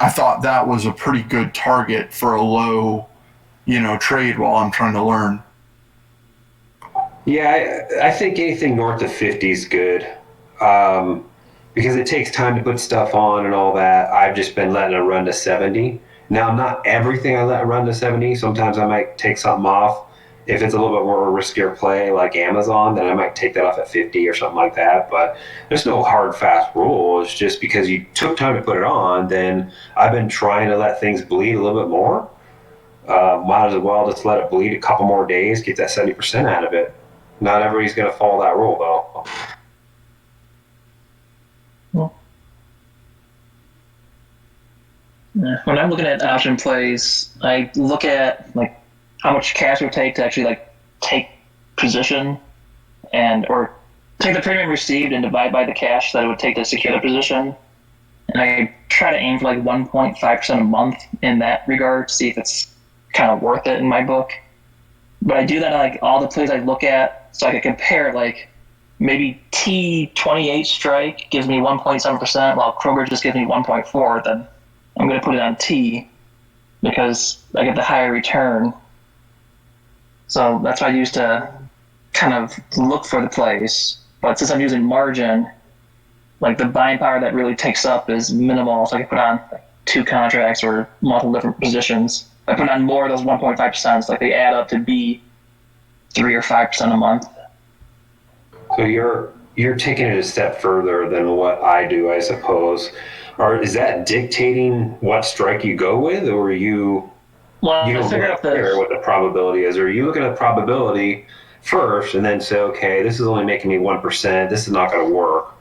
I thought that was a pretty good target for a low, trade while I'm trying to learn. Yeah, I think anything north of 50 is good, because it takes time to put stuff on and all that. I've just been letting it run to 70. Now, not everything I let run to 70. Sometimes I might take something off. If it's a little bit more riskier play like Amazon, then I might take that off at 50 or something like that. But there's no hard, fast rule. It's just because you took time to put it on, then I've been trying to let things bleed a little bit more. Might as well just let it bleed a couple more days, get that 70% out of it. Not everybody's going to follow that rule, though. Well, yeah. When I'm looking at option plays, I look at like how much cash it would take to actually like take position and or take the premium received and divide by the cash that it would take to secure the position. And I try to aim for like 1.5% a month in that regard to see if it's kind of worth it in my book. But I do that on like all the plays I look at, so I can compare like maybe T28 strike gives me 1.7%, while Kroger just gives me 1.4. Then I'm going to put it on T because I get the higher return. So that's what I use to kind of look for the plays. But since I'm using margin, like the buying power that really takes up is minimal, so I can put on like 2 contracts or multiple different positions. If I put on more of those 1.5%, like they add up to be 3 or 5% a month. So you're taking it a step further than what I do, I suppose. Or is that dictating what strike you go with, or you don't really care what the probability is? Or are you looking at the probability first and then say, okay, this is only making me 1%. This is not going to work.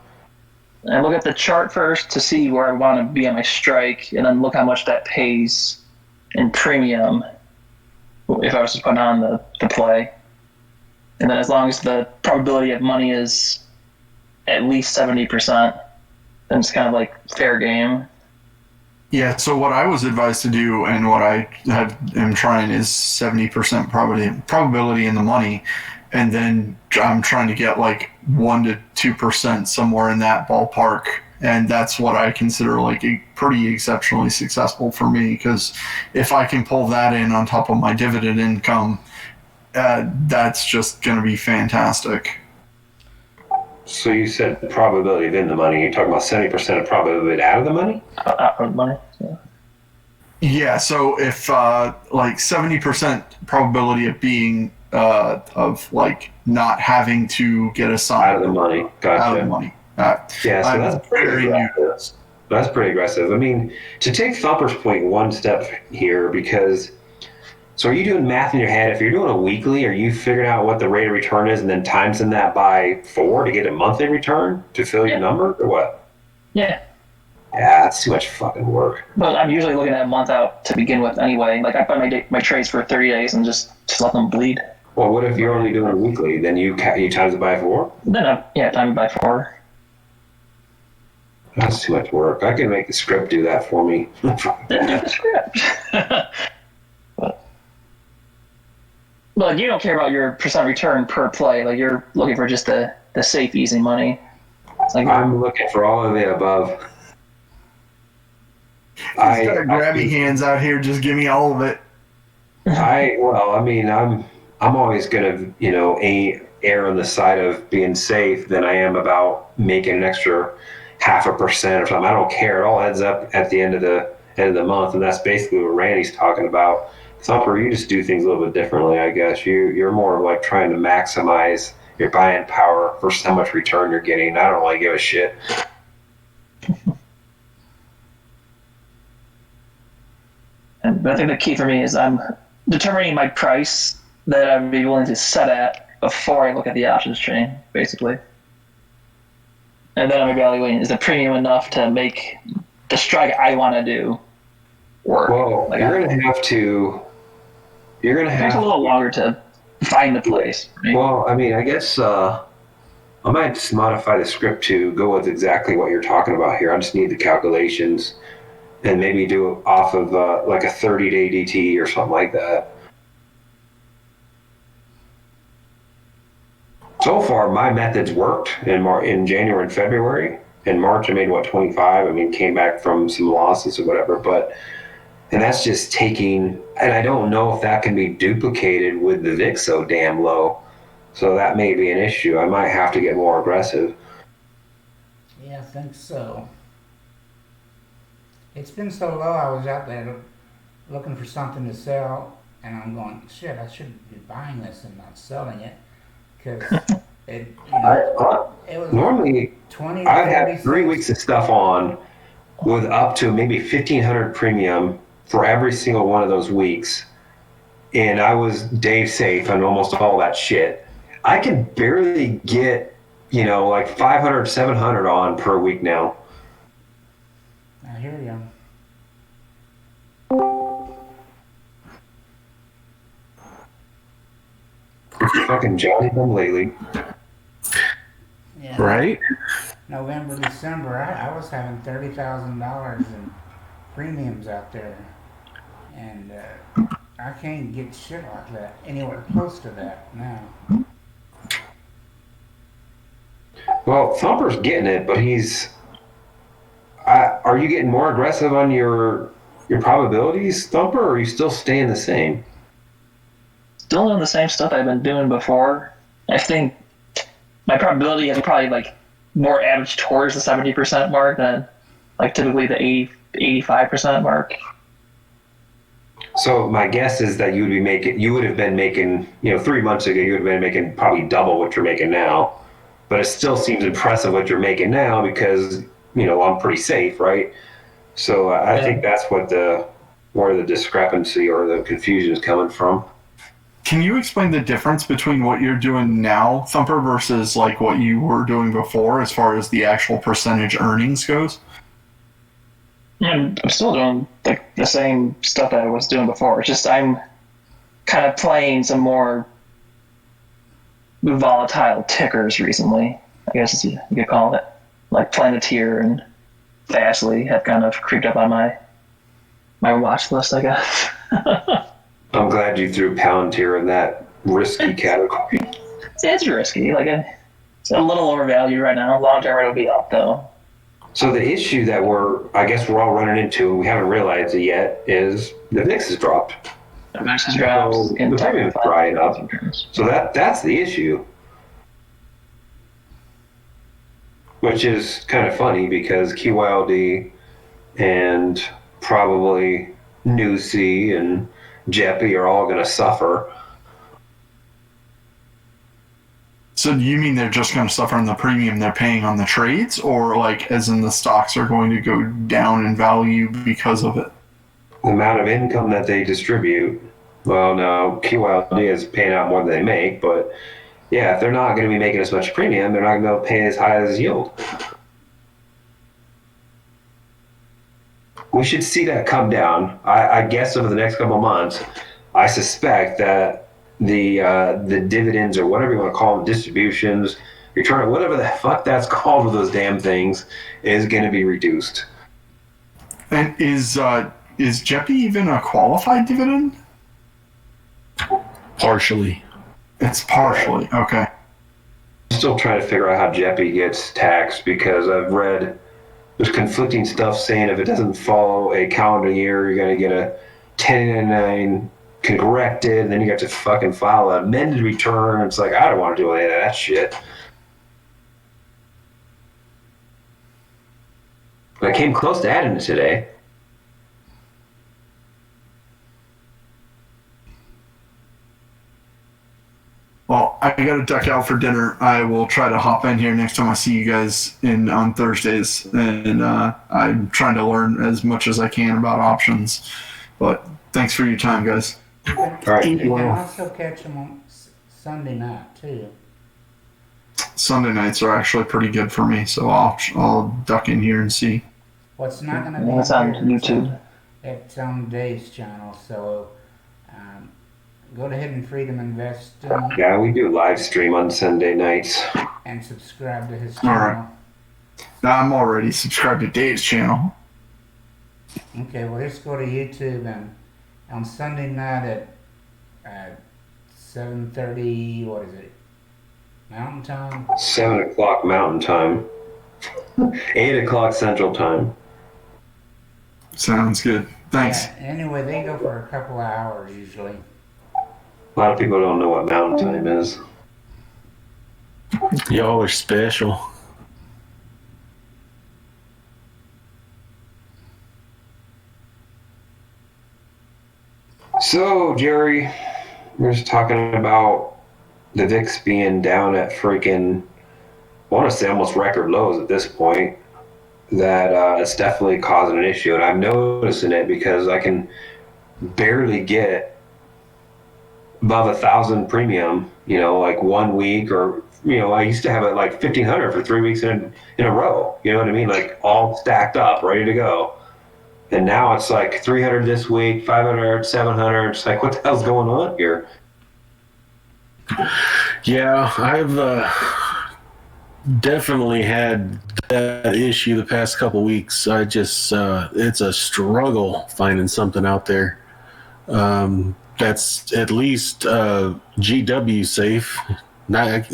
I look at the chart first to see where I want to be on my strike, and then look how much that pays in premium if I was to put on the play. And then as long as the probability of money is at least 70%, then it's kind of like fair game. Yeah, so what I was advised to do and what I am trying is 70% probability in the money, and then I'm trying to get like 1 to 2% somewhere in that ballpark, and that's what I consider like a pretty exceptionally successful for me, because if I can pull that in on top of my dividend income, that's just going to be fantastic. So you said probability of in the money. You're talking about 70% of probability out of the money? Out of the money, yeah. Yeah, so if like 70% probability of being of like not having to get assigned out of the money. Gotcha. Out of the money. Yeah, so that's pretty aggressive. That's pretty aggressive. I mean, to take Thumper's point one step here, because so are you doing math in your head? If you're doing a weekly, are you figuring out what the rate of return is and then timesing that by 4 to get a monthly return to fill your number, or what? Yeah. Yeah, that's too much fucking work. But I'm usually looking at a month out to begin with anyway. Like I buy my trades for 30 days and just let them bleed. Well, what if you're only doing a weekly? Then you times it by 4? Then time it by 4. That's too much work. I can make the script do that for me. Then do the script. But you don't care about your percent return per play. Like you're looking for just the safe, easy money. It's like I'm looking for all of the above. He's got grabby hands out here. Just give me all of it. I'm always gonna err on the side of being safe than I am about making an extra 0.5% or something. I don't care. It all adds up at the end of the month, and that's basically what Randy's talking about. Thumper, you just do things a little bit differently, I guess. You're more of like trying to maximize your buying power versus how much return you're getting. I don't really give a shit. But I think the key for me is I'm determining my price that I'd be willing to set at before I look at the options chain, basically. And then I'm evaluating, is the premium enough to make the strike I want to do work? Well, you're going to have it takes a little longer to find the place. Right? Well, I mean, I guess I might just modify the script to go with exactly what you're talking about here. I just need the calculations and maybe do it off of like a 30-day DT or something like that. So far, my methods worked in January and February. In March, I made what, 25? I mean, came back from some losses or whatever, and that's just taking, and I don't know if that can be duplicated with the VIX so damn low. So that may be an issue. I might have to get more aggressive. Yeah, I think so. It's been so low. I was out there looking for something to sell, and I'm going, shit, I should be buying this and not selling it because it, it was Normally, 20. I've had 3 weeks of stuff on with up to maybe 1,500 premium for every single one of those weeks. And I was Dave safe on almost all that shit. I can barely get, like 500, 700 on per week now. I hear you. Fucking Johnny come lately. Yeah. Right? November, December, I was having $30,000 in premiums out there, and I can't get shit like that anywhere close to that now. Well, Thumper's getting it, but are you getting more aggressive on your probabilities, Thumper, or are you still staying the same? Still doing the same stuff I've been doing before. I think my probability is probably like more average towards the 70% mark than like typically the 85% mark. So my guess is that you would have been making, 3 months ago, you would have been making probably double what you're making now. But it still seems impressive what you're making now because, I'm pretty safe, right? So I think that's where the discrepancy or the confusion is coming from. Can you explain the difference between what you're doing now, Thumper, versus like what you were doing before as far as the actual percentage earnings goes? I'm still doing like the same stuff that I was doing before. It's just I'm kind of playing some more volatile tickers recently, I guess you could call it. Like Planeteer and Fastly have kind of creeped up on my watch list, I guess. I'm glad you threw Palantir in that risky category. It's risky. It's a little overvalued right now. Long term, it'll be up though. So the issue that I guess we're all running into, and we haven't realized it yet, is the VIX has dropped. The VIX has dropped. So the premium is drying up. So that's the issue. Which is kind of funny because QYLD and probably Newsy and Jeppy are all going to suffer. So do you mean they're just going to suffer on the premium they're paying on the trades, or like as in the stocks are going to go down in value because of it? The amount of income that they distribute. Well, no, QYLD is paying out more than they make, but yeah, if they're not going to be making as much premium, they're not going to pay as high as yield. We should see that come down. I guess over the next couple of months, I suspect that the dividends or whatever you want to call them, distributions, return, whatever the fuck that's called with those damn things, is going to be reduced. And is Jeppy even a qualified dividend? Partially. It's partially. Okay. I'm still trying to figure out how Jeppy gets taxed because I've read there's conflicting stuff saying if it doesn't follow a calendar year, you're going to get a 1099 corrected, and then you got to fucking file an amended return. It's like, I don't want to do any of that shit. But I came close to adding it today. Well, I got to duck out for dinner. I will try to hop in here next time I see you guys on Thursdays, and I'm trying to learn as much as I can about options. But thanks for your time, guys. All right. You can also catch them on Sunday night too. Sunday nights are actually pretty good for me, so I'll duck in here and see. What's not going to be It's on YouTube. It's on Dave's channel, so go to Hidden Freedom Investing Yeah, we do live stream on Sunday nights. and subscribe to his All channel. right. Now, I'm already subscribed to Dave's channel. Okay, well, just go to YouTube and on Sunday night at 7:30, what is it, Mountain Time? 7 o'clock Mountain Time. 8 o'clock Central Time. Sounds good. Thanks. Yeah, anyway, they go for a couple of hours usually. A lot of people don't know what Mountain Time is. Y'all are special. So, Jerry, we're just talking about the VIX being down at freaking, I want to say almost record lows at this point. That it's definitely causing an issue, and I'm noticing it because I can barely get above 1,000 premium. You know, like 1 week, or I used to have it like 1,500 for 3 weeks in a row. You know what I mean? Like all stacked up, ready to go. And now it's like 300 this week, 500, 700. It's like, what the hell's going on here? Yeah, I've definitely had that issue the past couple weeks. I just, it's a struggle finding something out there that's at least GW safe. Not,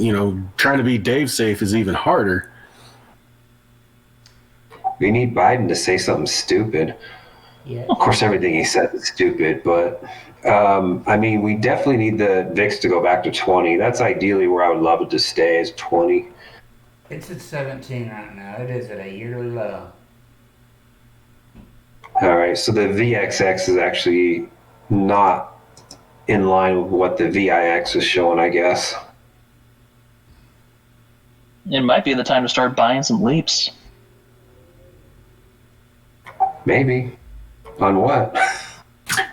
trying to be Dave safe is even harder. We need Biden to say something stupid. Yeah. Of course, everything he says is stupid, but I mean, we definitely need the VIX to go back to 20. That's ideally where I would love it to stay, is 20. It's at 17 right now. It is at a yearly low. All right, so the VXX is actually not in line with what the VIX is showing, I guess. It might be the time to start buying some leaps. Maybe. On what?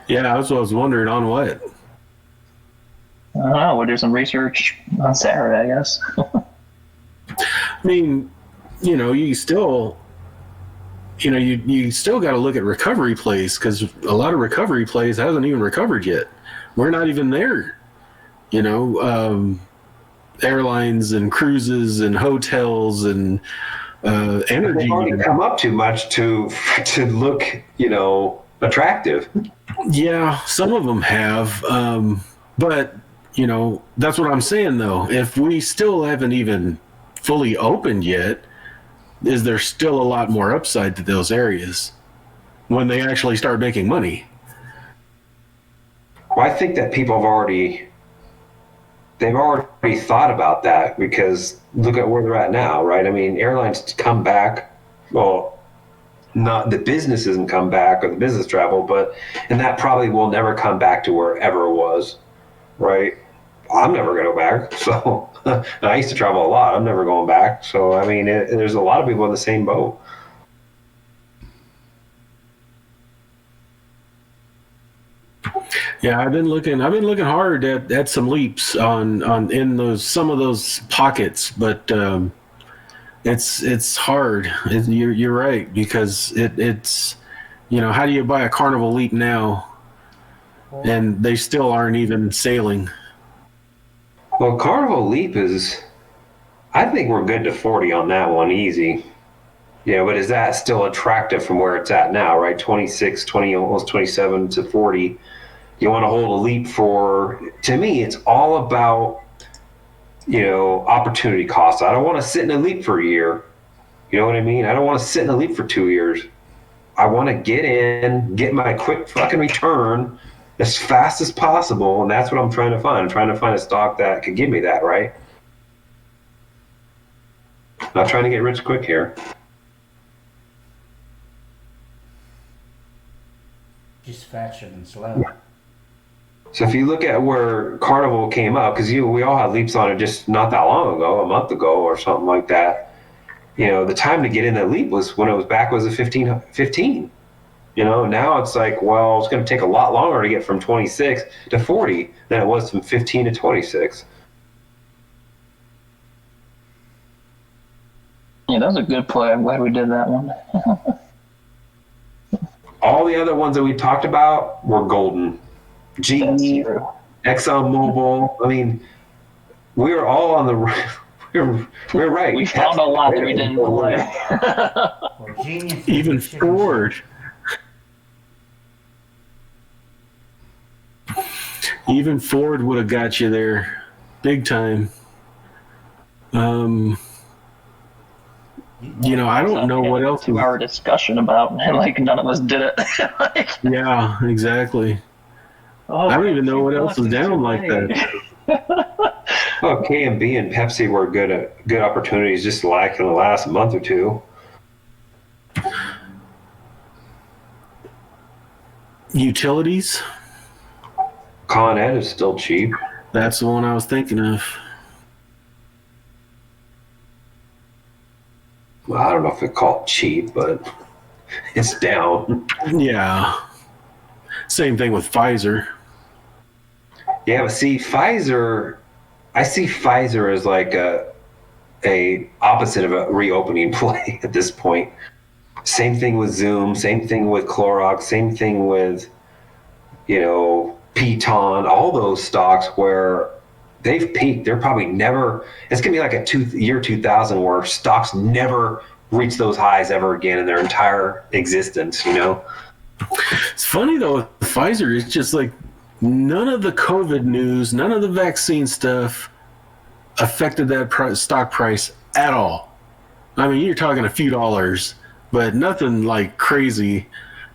Yeah, that's what I was wondering, on what? I don't know. We'll do some research on Saturday, I guess. I mean, you still, you still got to look at recovery plays, because a lot of recovery plays hasn't even recovered yet. We're not even there. Airlines and cruises and hotels and energy. They've already come up too much to look, attractive. Yeah, some of them have. But, that's what I'm saying, though. If we still haven't even fully opened yet, is there still a lot more upside to those areas when they actually start making money? Well, I think that people they've already thought about that, because look at where they're at now, right? I mean, airlines come back. Well, not the business hasn't come back, or the business travel, and that probably will never come back to wherever it was, right? I'm never going to go back. So I used to travel a lot. I'm never going back. So, I mean, there's a lot of people in the same boat. Yeah, I've been looking hard at some leaps on in some of those pockets, but it's hard. You're right, because it's how do you buy a Carnival leap now, and they still aren't even sailing? Well, Carnival Leap I think we're good to 40 on that one, easy. But is that still attractive from where it's at now, right? 26, 20, almost 27 to 40. You want to hold a leap to me, it's all about, opportunity cost. I don't want to sit in a leap for a year. You know what I mean? I don't want to sit in a leap for 2 years. I want to get in, get my quick fucking return as fast as possible, and that's what I'm trying to find. I'm trying to find a stock that could give me that, right? Not trying to get rich quick here. Just faster than slow. So if you look at where Carnival came up, because we all had leaps on it just not that long ago, a month ago or something like that. The time to get in that leap was when it was back was a 15. Now it's like, well, it's going to take a lot longer to get from 26 to 40 than it was from 15 to 26. Yeah, that was a good play. I'm glad we did that one. All the other ones that we talked about were golden. GE, ExxonMobil. I mean, we were all on the we're right. We found a lot that we didn't play. Well, genius. Even Ford. Even Ford would have got you there, big time. I don't know what else. 2-hour discussion about, and like none of us did it. Like, Yeah, exactly. oh, I don't even know what else is it's down too like late. that. Well, KMB and Pepsi were good opportunities just like in the last month or two. Utilities. Con Ed is still cheap. That's the one I was thinking of. Well, I don't know if it called cheap, but it's down. Yeah. Same thing with Pfizer. Yeah, but see, Pfizer, I see Pfizer as like a opposite of a reopening play at this point. Same thing with Zoom, same thing with Clorox, same thing with, Piton, all those stocks where they've peaked. They're probably never, it's going to be like a year 2000 where stocks never reach those highs ever again in their entire existence, It's funny though, with Pfizer, it's just like none of the COVID news, none of the vaccine stuff affected that stock price at all. I mean, you're talking a few dollars, but nothing like crazy.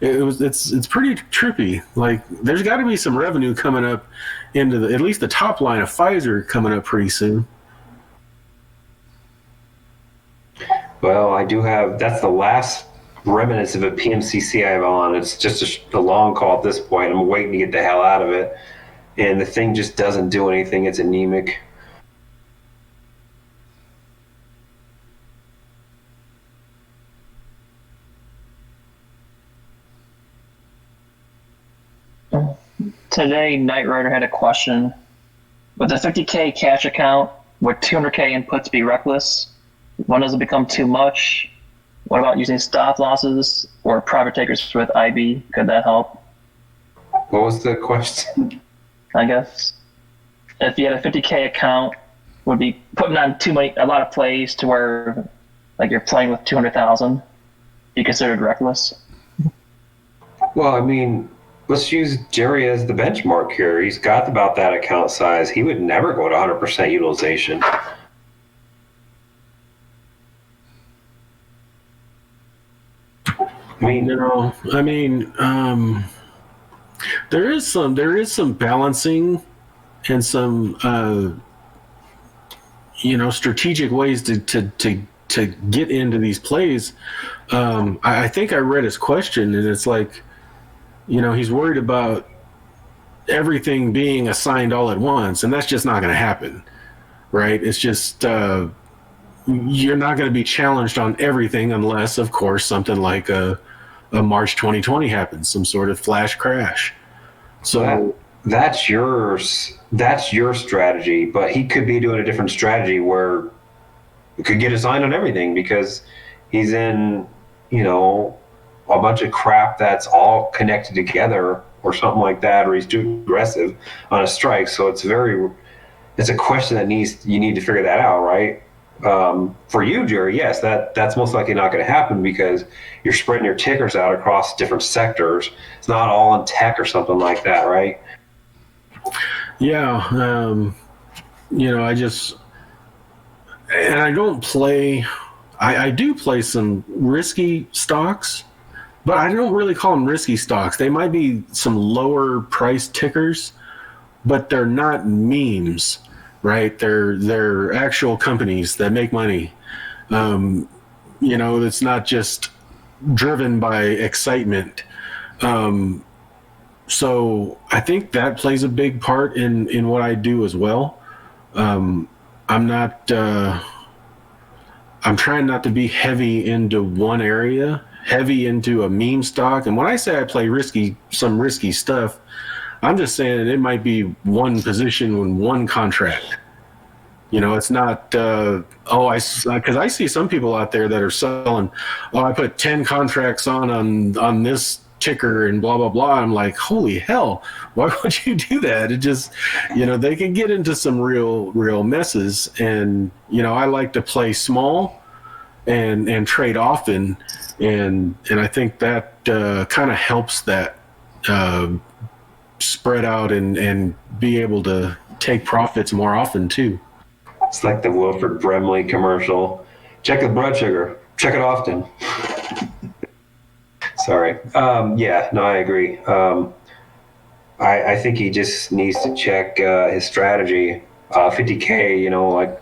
It's pretty trippy. Like, there's got to be some revenue coming up into at least the top line of Pfizer coming up pretty soon. Well, I do have, that's the last remnants of a PMCC I have on. It's just a long call at this point. I'm waiting to get the hell out of it. And the thing just doesn't do anything. It's anemic. Today, Knight Rider had a question. With a 50K cash account, would 200K inputs be reckless? When does it become too much? What about using stop losses or private takers with IB? Could that help? What was the question? I guess if you had a 50K account, would be putting on a lot of plays to where like you're playing with 200,000 be considered reckless? Well, I mean, let's use Jerry as the benchmark here. He's got about that account size. He would never go to 100% utilization. There is some balancing and some strategic ways to get into these plays. I think I read his question, and it's like, he's worried about everything being assigned all at once, and that's just not going to happen, right? It's just you're not going to be challenged on everything unless, of course, something like a March 2020 happens, some sort of flash crash. So that's yours. That's your strategy, but he could be doing a different strategy where it could get assigned on everything because he's in, a bunch of crap that's all connected together or something like that, or he's too aggressive on a strike. So it's a question that you need to figure that out, right? For you, Jerry, yes, that's most likely not going to happen because you're spreading your tickers out across different sectors. It's not all in tech or something like that, right? Yeah. I don't play. I do play some risky stocks, but I don't really call them risky stocks. They might be some lower price tickers, but they're not memes. Right, they're actual companies that make money. It's not just driven by excitement. So I think that plays a big part in what I do as well. I'm trying not to be heavy into one area, heavy into a meme stock. And when I say I play some risky stuff, I'm just saying it might be one position in one contract. It's not, because I see some people out there that are selling, I put 10 contracts on this ticker and blah, blah, blah. I'm like, holy hell, why would you do that? It just, they can get into some real messes. And, I like to play small and trade often. And I think that kind of helps that spread out and be able to take profits more often too. It's like the Wilford Brimley commercial. Check the blood sugar. Check it often. Sorry. Yeah, no, I agree. I think he just needs to check his strategy. 50K, you know, like